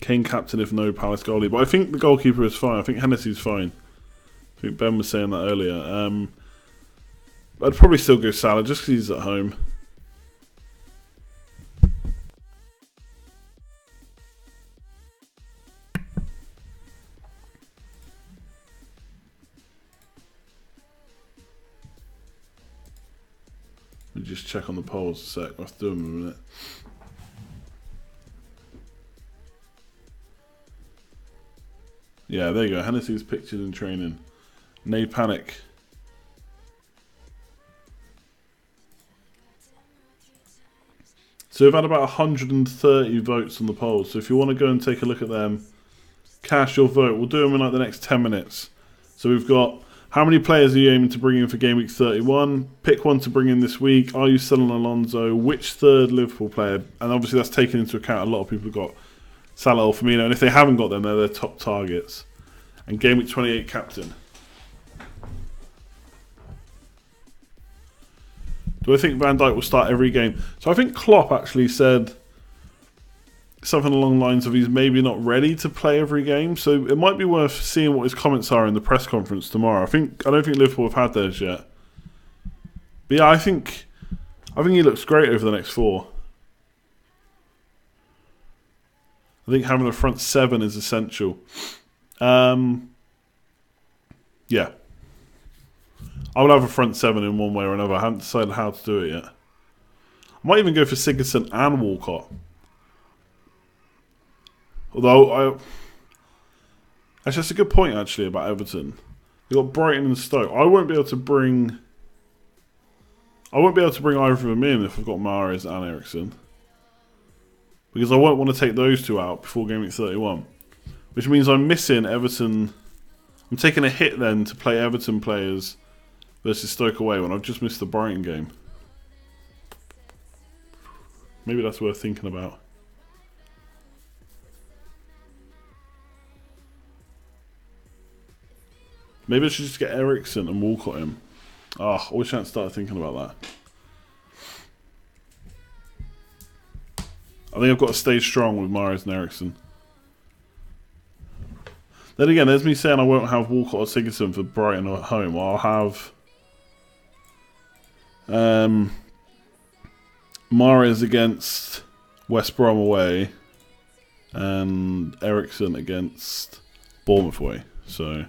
Kane captain if no Palace goalie. But I think the goalkeeper is fine. I think Hennessy's fine. I think Ben was saying that earlier. I'd probably still go Salah just because he's at home. Let me just check on the polls a sec. I'll have to do them in a minute. Yeah, there you go. Hennessy's pictured in training. No panic. So we've had about 130 votes on the poll. So if you want to go and take a look at them, cast your vote. We'll do them in like the next 10 minutes. So we've got, how many players are you aiming to bring in for Game Week 31? Pick one to bring in this week. Are you selling Alonso? Which third Liverpool player? And obviously that's taken into account a lot of people have got Salah or Firmino. And if they haven't got them, they're their top targets. And Game Week 28 captain. Do I think Van Dijk will start every game? So I think Klopp actually said something along the lines of he's maybe not ready to play every game. So it might be worth seeing what his comments are in the press conference tomorrow. I don't think Liverpool have had theirs yet. But yeah, I think he looks great over the next 4. I think having a front 7 is essential. Yeah. I will have a front 7 in one way or another. I haven't decided how to do it yet. I might even go for Sigurdsson and Walcott. Although, actually, that's a good point, actually, about Everton. You've got Brighton and Stoke. I won't be able to bring either of them in if I've got Mahrez and Eriksen. Because I won't want to take those two out before Game Week 31. Which means I'm missing Everton. I'm taking a hit then to play Everton players versus Stoke away when I've just missed the Brighton game. Maybe that's worth thinking about. Maybe I should just get Eriksen and Walcott in. I wish I hadn't started thinking about that. I think I've got to stay strong with Mahrez and Eriksen. Then again, there's me saying I won't have Walcott or Sigurdsson for Brighton at home. I'll have Mahrez against West Brom away and Eriksen against Bournemouth away. So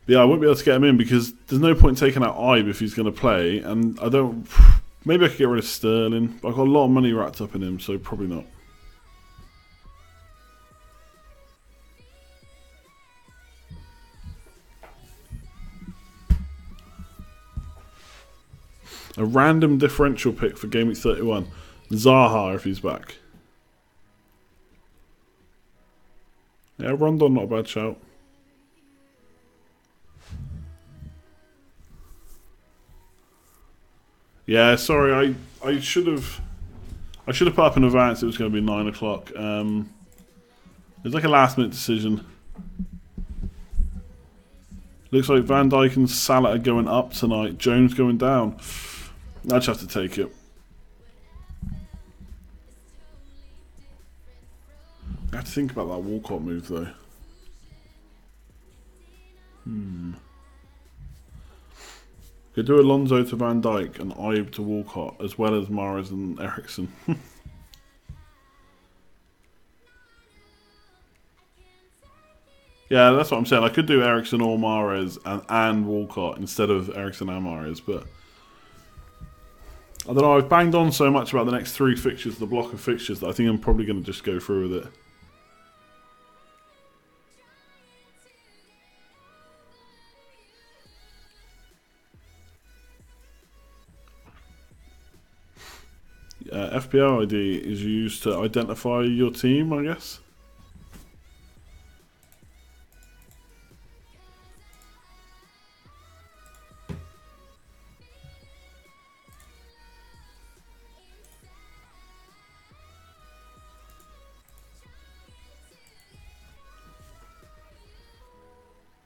yeah, I won't be able to get him in because there's no point taking out Ibe if he's going to play, and I don't. Maybe I could get rid of Sterling. I've got a lot of money wrapped up in him, so probably not. A random differential pick for Game Week 31. Zaha if he's back. Yeah, Rondon not a bad shout. Yeah, sorry, I should have put up in advance it was going to be 9 o'clock. It was like a last minute decision. Looks like Van Dijk and Salah are going up tonight. Jones going down. I just have to take it. I have to think about that Walcott move though. Could do Alonso to Van Dijk and Ibe to Walcott, as well as Mahrez and Eriksen. Yeah, that's what I'm saying. I could do Eriksen or Mahrez and Walcott instead of Eriksen and Mahrez, but I don't know. I've banged on so much about the next 3 fixtures, the block of fixtures, that I think I'm probably going to just go through with it. FPL ID is used to identify your team, I guess.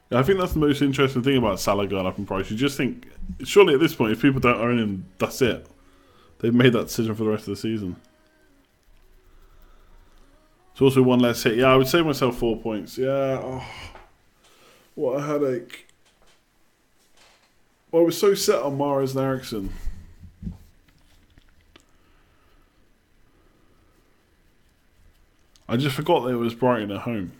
Yeah, I think that's the most interesting thing about Salah going up in price. You just think, surely at this point, if people don't own him, that's it. They've made that decision for the rest of the season. It's also one less hit. Yeah, I would save myself 4 points. Yeah, oh, what a headache. Well, I was so set on Mahrez and Eriksen. I just forgot that it was Brighton at home.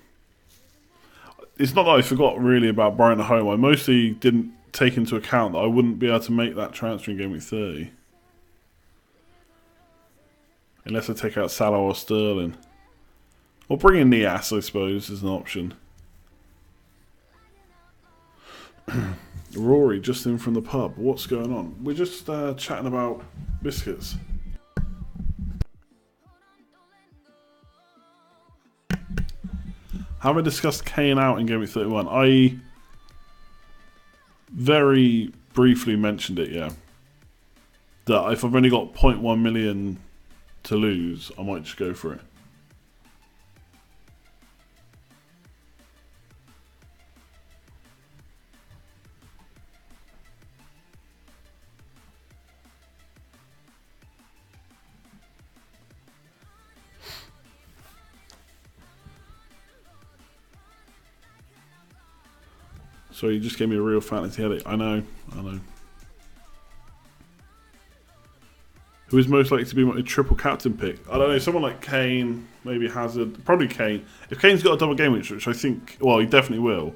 It's not that I forgot really about Brighton at home. I mostly didn't take into account that I wouldn't be able to make that transfer in Game Week 30. Unless I take out Salah or Sterling. Or bring in Nias, I suppose, is an option. Rory just in from the pub. What's going on? We're just chatting about biscuits. Have I discussed Kane out in Gameweek 31? I very briefly mentioned it, yeah. That if I've only got 0.1 million to lose, I might just go for it. So you just gave me a real fantasy headache. I know. Who is most likely to be my triple captain pick? I don't know. Someone like Kane, maybe Hazard, probably Kane. If Kane's got a double game, which I think, well, he definitely will.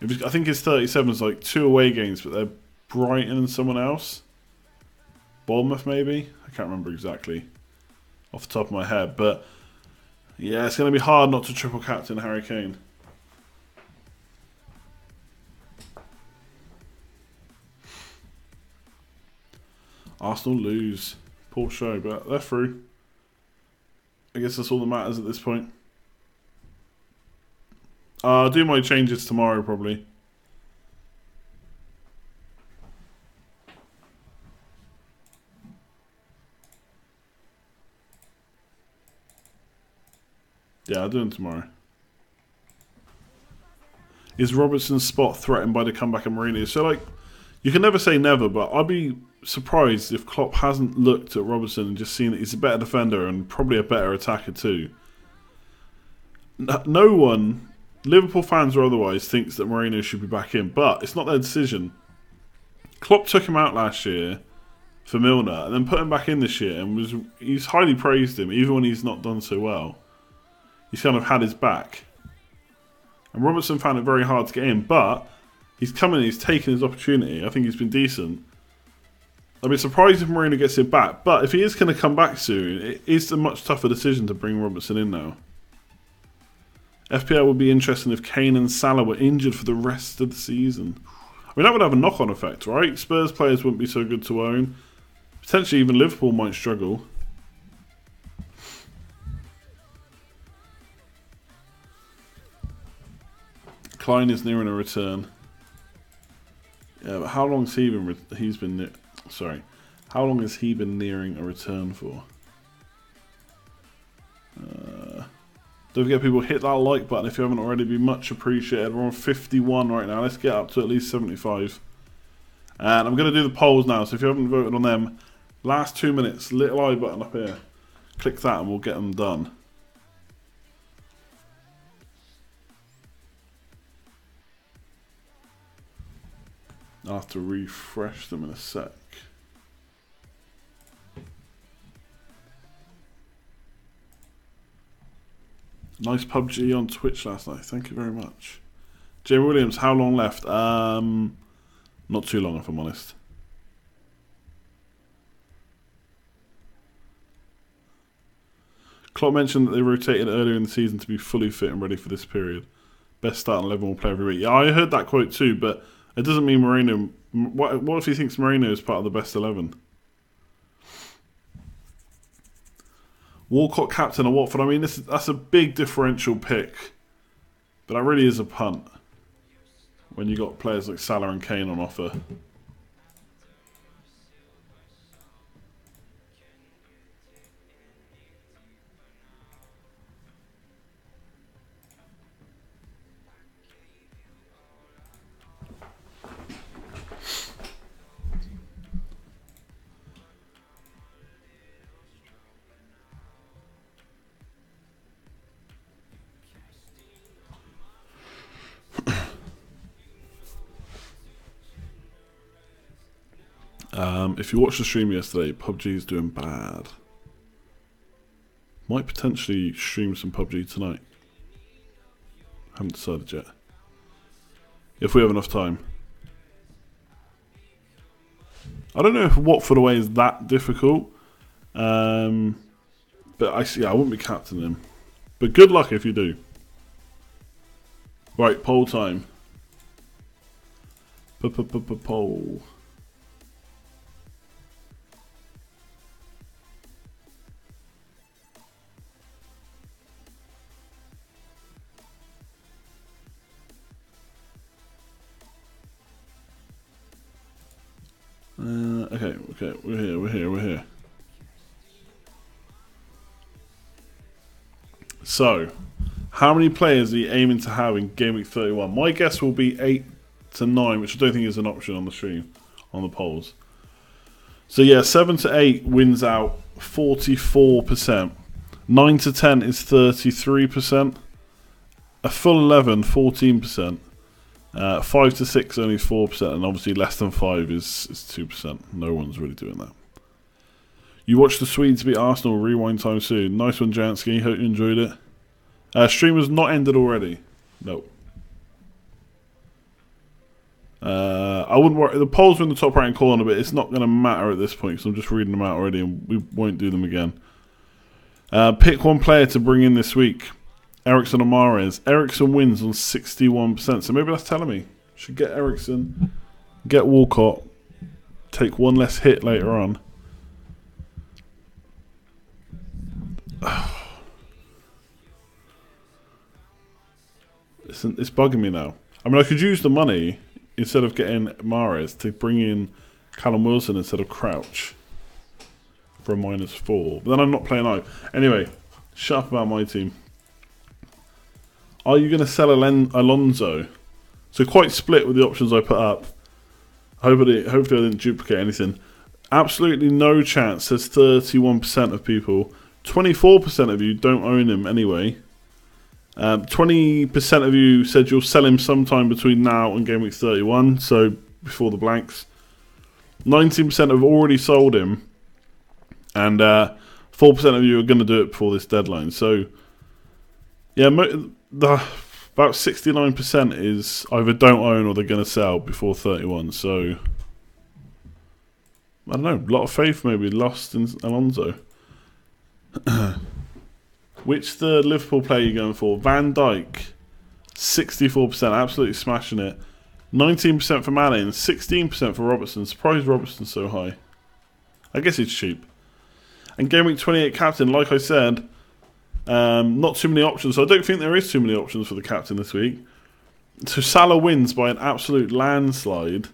I think his 37 is like 2 away games, but they're Brighton and someone else. Bournemouth, maybe. I can't remember exactly off the top of my head, but yeah, it's going to be hard not to triple captain Harry Kane. Arsenal lose. Poor show, but they're through. I guess that's all that matters at this point. I'll do my changes tomorrow, probably. Yeah, I'll do them tomorrow. Is Robertson's spot threatened by the comeback of Mourinho? So, like, you can never say never, but I'd be surprised if Klopp hasn't looked at Robertson and just seen that he's a better defender and probably a better attacker too. No one, Liverpool fans or otherwise, thinks that Mourinho should be back in, but it's not their decision. Klopp took him out last year for Milner and then put him back in this year, and he's highly praised him even when he's not done so well. He's kind of had his back. And Robertson found it very hard to get in, but he's come in, he's taken his opportunity. I think he's been decent. I'd be surprised if Mourinho gets it back, but if he is going to come back soon, it is a much tougher decision to bring Robertson in now. FPL would be interesting if Kane and Salah were injured for the rest of the season. I mean, that would have a knock-on effect, right? Spurs players wouldn't be so good to own. Potentially even Liverpool might struggle. Klein is nearing a return. Yeah, but how long has he been? How long has he been nearing a return for? Don't forget, people, hit that like button if you haven't already. Be much appreciated. We're on 51 right now. Let's get up to at least 75. And I'm going to do the polls now. So if you haven't voted on them, last 2 minutes, little I button up here. Click that and we'll get them done. I'll have to refresh them in a sec. Nice PUBG on Twitch last night. Thank you very much. Jamie Williams, how long left? Not too long, if I'm honest. Klopp mentioned that they rotated earlier in the season to be fully fit and ready for this period. Best starting 11 will play every week. Yeah, I heard that quote too, but it doesn't mean Mourinho. What if he thinks Mourinho is part of the best 11? Walcott captain of Watford. I mean, that's a big differential pick, but that really is a punt when you got players like Salah and Kane on offer. If you watched the stream yesterday, PUBG is doing bad. Might potentially stream some PUBG tonight. Haven't decided yet. If we have enough time. I don't know if Watford away is that difficult. But I wouldn't be captaining him. But good luck if you do. Right, poll time. Poll. Okay, we're here. So, how many players are you aiming to have in Game Week 31? My guess will be 8 to 9, which I don't think is an option on the stream, on the polls. So yeah, 7 to 8 wins out 44%. 9 to 10 is 33%. A full 11, 14%. 5 to 6 only 4%, and obviously less than 5 is 2%. No one's really doing that. You watched the Swedes beat Arsenal, rewind time soon. Nice one, Jansky. Hope you enjoyed it. Stream has not ended already. No. I wouldn't worry. The polls are in the top right hand corner, but it's not going to matter at this point because I'm just reading them out already and we won't do them again. Pick one player to bring in this week. Ericsson or Mahrez. Ericsson wins on 61%, so maybe that's telling me. Should get Ericsson, get Walcott, take one less hit later on. It's bugging me now. I mean, I could use the money instead of getting Mahrez to bring in Callum Wilson instead of Crouch for a -4. But then I'm not playing out. Anyway, shut up about my team. Are you going to sell Alonso? So quite split with the options I put up. Hopefully I didn't duplicate anything. Absolutely no chance, says 31% of people. 24% of you don't own him anyway. 20% of you said you'll sell him sometime between now and Game Week 31, so before the blanks. 19% have already sold him. And 4% of you are going to do it before this deadline. So, yeah, about 69% is either don't own or they're going to sell before 31. So, I don't know. A lot of faith maybe lost in Alonso. Which the Liverpool player are you going for? Van Dijk, 64%, absolutely smashing it. 19% for Mane and 16% for Robertson. Surprised Robertson's so high. I guess he's cheap. And Game Week 28 captain, like I said, not too many options. So I don't think there is too many options for the captain this week. So Salah wins by an absolute landslide.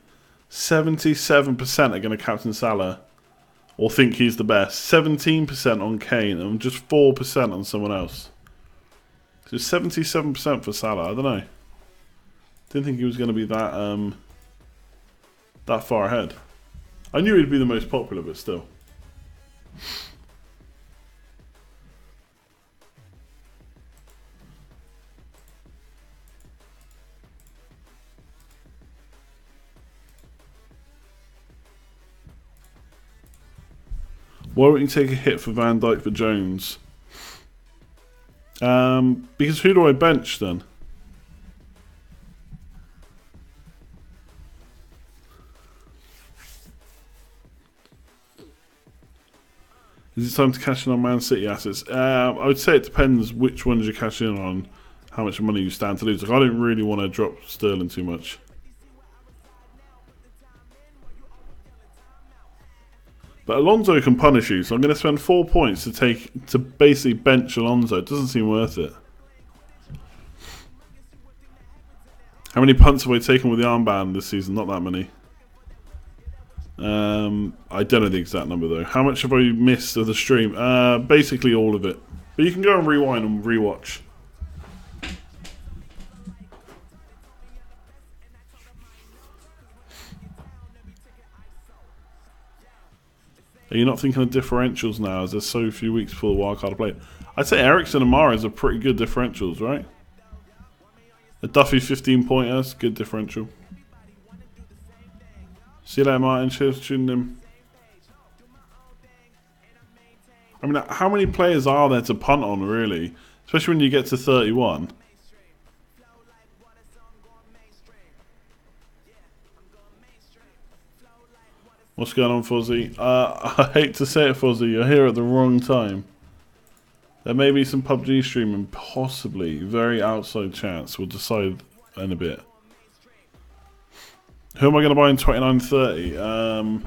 77% are going to captain Salah or think he's the best. 17% on Kane and just 4% on someone else. So 77% for Salah. I don't know. Didn't think he was going to be that that far ahead. I knew he'd be the most popular, but still. Why won't you take a hit for Van Dijk for Jones? Because who do I bench then? Is it time to cash in on Man City assets? I would say it depends which ones you cash in on, how much money you stand to lose. Like, I don't really want to drop Sterling too much. But Alonso can punish you, so I'm going to spend 4 points to basically bench Alonso. It doesn't seem worth it. How many punts have I taken with the armband this season? Not that many. I don't know the exact number though. How much have I missed of the stream? Basically all of it. But you can go and rewind and rewatch. Are you not thinking of differentials now as there's so few weeks before the wildcard are played? I'd say Ericsson and Mahrez are pretty good differentials, right? A Duffy 15-pointer, that's a good differential. See you later, Martin. Cheers for tuning in. I mean, how many players are there to punt on, really? Especially when you get to 31. What's going on, Fuzzy? I hate to say it, Fuzzy. You're here at the wrong time. There may be some PUBG streaming, possibly. Very outside chance. We'll decide in a bit. Who am I going to buy in 29-30?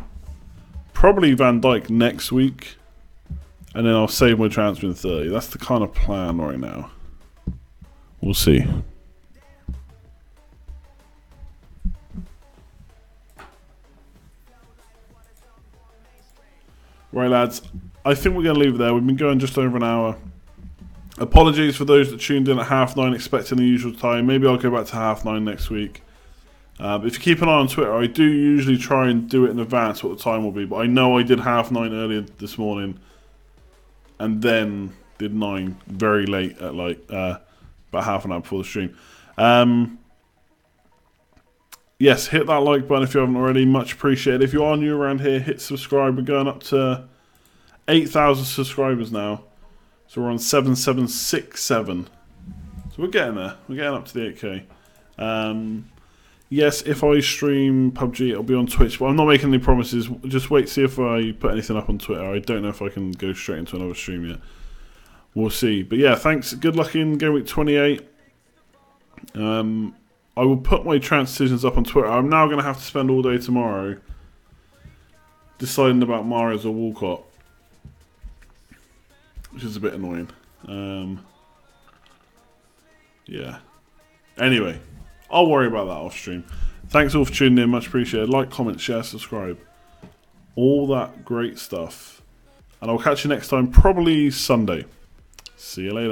Probably Van Dijk next week. And then I'll save my transfer in 30. That's the kind of plan right now. We'll see. Right, lads. I think we're going to leave it there. We've been going just over an hour. Apologies for those that tuned in at 9:30 expecting the usual time. Maybe I'll go back to 9:30 next week. If you keep an eye on Twitter, I do usually try and do it in advance what the time will be. But I know I did 9:30 earlier this morning. And then did 9 very late at like about half an hour before the stream. Yes, hit that like button if you haven't already. Much appreciated. If you are new around here, hit subscribe. We're going up to 8,000 subscribers now. So we're on 7,767. So we're getting there. We're getting up to the 8K. Yes, if I stream PUBG, it'll be on Twitch. But I'm not making any promises. Just wait to see if I put anything up on Twitter. I don't know if I can go straight into another stream yet. We'll see. But yeah, thanks. Good luck in Gameweek 28. I will put my transfer decisions up on Twitter. I'm now going to have to spend all day tomorrow deciding about Mahrez or Walcott, which is a bit annoying. Yeah. Anyway, I'll worry about that off stream. Thanks all for tuning in. Much appreciated. Like, comment, share, subscribe. All that great stuff. And I'll catch you next time, probably Sunday. See you later.